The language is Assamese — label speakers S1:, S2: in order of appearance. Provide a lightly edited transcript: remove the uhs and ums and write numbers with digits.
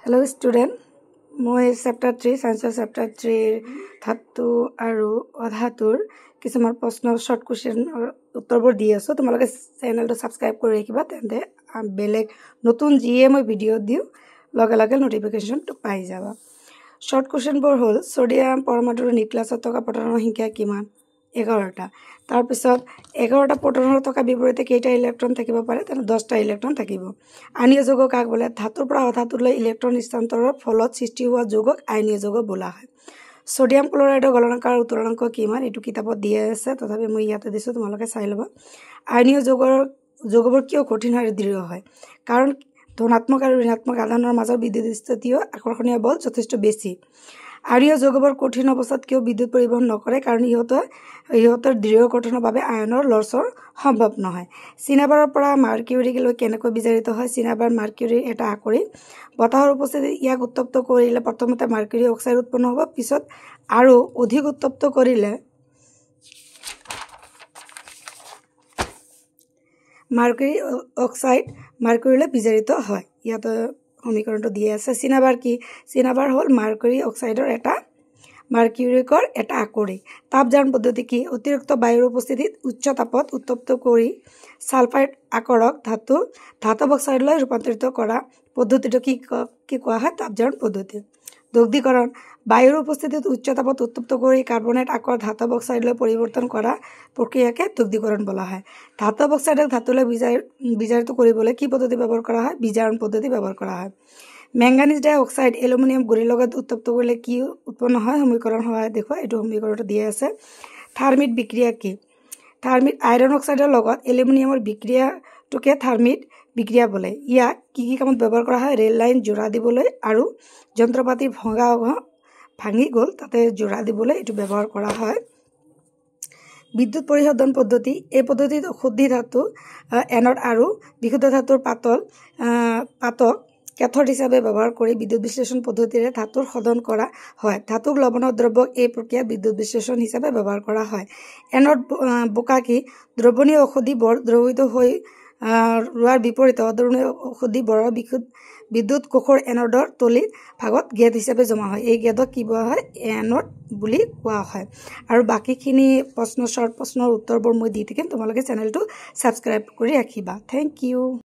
S1: Hello student, মই chapter 3 science chapter 3 ধাতু আৰু অধাতুৰ কিছুমান প্ৰশ্ন শৰ্ট কোৱেশ্চন উত্তৰবোৰ দি আছো তোমালোকে চেনেলটো সাবস্ক্ৰাইব কৰি ৰাখিবা তেন্তে বেলেগ নতুন জিএ মই ভিডিও দিও লগে লগে নোটিফিকেশনটো পাই যাবা শৰ্ট কোৱেশ্চনবোৰ হ'ল সোডিয়াম পৰমাণুৰ নিউক্লিয়াছত থকা প্ৰটনৰ সংখ্যা কিমান 11টা তাৰ পিছত 11টা প্ৰটনৰ থকা বিপৰীতে কেইটা ইলেক্ট্ৰন থাকিব পাৰে তেনে 10টা ইলেক্ট্ৰন থাকিব আয়নীয় যৌগ কাক বোলে ধাতুৰ পৰা অধাতুলৈ ইলেক্ট্ৰন স্থানান্তৰৰ ফলত সৃষ্টি হোৱা যৌগক আয়নীয় যৌগ বোলা হয় সোডিয়াম ক্লোৰাইডৰ গলনাকাৰ উত্তৰাংক কিমান এটো কিতাপত দিয়া আছে তথাপি মই ইয়াতে দিছো তোমালোকে চাই লবা আয়নীয় যৌগবোৰ কিয় কঠিন আৰু দৃঢ় হয় কাৰণ ধনাত্মক আৰু ঋণাত্মক আধানৰ মাজৰ বিদ্যুৎস্থিতিয় আকৰ্ষণীয় বল যথেষ্ট বেছি আয়নীয় যৌগবোৰ কঠিন অৱস্থাত কিয় বিদ্যুৎ পৰিবহন নকৰে কাৰণ ইহঁতৰ দৃঢ় গঠনৰ বাবে আয়নৰ লৰচৰ সম্ভৱ নহয় চিনাবাৰৰ পৰা মাৰ্কিউৰীলৈ কেনেকৈ বিজাৰিত হয় চিনাবাৰ মাৰ্কিউৰীৰ এটা আকৰি বতাহৰ উপস্থিতিত ইয়াক উত্তপ্ত কৰিলে প্ৰথমতে মাৰ্কিউৰী অক্সাইড উৎপন্ন হ'ব পিছত আৰু অধিক উত্তপ্ত কৰিলে মাৰ্কিউৰী অক্সাইড মাৰ্কিউৰীলৈ বিজাৰিত হয় ইয়াত সমীকৰণটো দিয়া আছে চিনাবাৰ কি চিনাবাৰ হ'ল মাৰ্কিউৰী অক্সাইডৰ এটা মাৰ্কিউৰিকৰ এটা আকৰি তাপজাৰণ পদ্ধতি কি অতিৰিক্ত বায়ুৰ উপস্থিতিত উচ্চ তাপত উত্তপ্ত কৰি সালফাইড আকৰক ধাতব অক্সাইডলৈ ৰূপান্তৰিত কৰা পদ্ধতিটো কি কোৱা হয় তাপজাৰণ পদ্ধতি দগ্ধীকৰণ বায়ুৰ উপস্থিতিত উচ্চ তাপত উত্তপ্ত কৰি কাৰ্বনেট আকৰ ধাতব অক্সাইডলৈ পৰিৱৰ্তন কৰা প্ৰক্ৰিয়াকে দগ্ধীকৰণ বোলা হয় ধাতব অক্সাইডক ধাতুলৈ বিজাৰিত কৰিবলৈ কি পদ্ধতি ব্যৱহাৰ কৰা হয় বিজাৰণ পদ্ধতি ব্যৱহাৰ কৰা হয় ম্যাঙ্গানিজ ডাই অক্সাইড এলুমিনিয়াম গুৰিৰ লগত উত্তপ্ত কৰিলে কি উৎপন্ন হয় সমীকৰণ হয় দেখো এটো সমীকৰণটো দিয়া আছে থাৰ্মিট বিক্ৰিয়া কি থাৰ্মিট আইৰন অক্সাইডৰ লগত এলুমিনিয়ামৰ বিক্ৰিয়াটোকে থাৰ্মিট বিক্ৰিয়া বোলে ইয়াক কি কামত ব্যৱহাৰ কৰা হয় ৰেল লাইন জোৰা দিবলৈ আৰু যন্ত্ৰপাতি ভাঙি গল তাতে জোৰা দিবলৈ এটো ব্যৱহাৰ কৰা হয় বিদ্যুৎ পৰিশোধন পদ্ধতি এই পদ্ধতিত শুদ্ধি ধাতু এনড আৰু বিশুদ্ধ ধাতুৰ পাতক ক্যাথড হিচাপে ব্যৱহাৰ কৰি বিদ্যুৎ বিশ্লেষণ পদ্ধতিৰে ধাতুৰ শোধন কৰা হয় ধাতুক লৱণৰ দ্ৰব্যক এই প্ৰক্ৰিয়াত বিদ্যুৎ বিশ্লেষণ হিচাপে ব্যৱহাৰ কৰা হয় এনড বোকা কি দ্ৰৱণীয় ঔষধি বৰ দ্ৰৱিত হৈ ৰোৱাৰ বিপৰীতে অদ্ৰৱণীয় ঔষধি বৰ বিদ্যুৎ কোষৰ এনডৰ তলি ভাগত গেদ হিচাপে জমা হয় এই গেদক কি কোৱা হয় এনড বুলি কোৱা হয় আৰু বাকিখিনি শৰ্ট প্ৰশ্নৰ উত্তৰবোৰ মই দি থাকিম তোমালোকে চেনেলটো সাবস্ক্ৰাইব কৰি ৰাখিবা থ্যাংক ইউ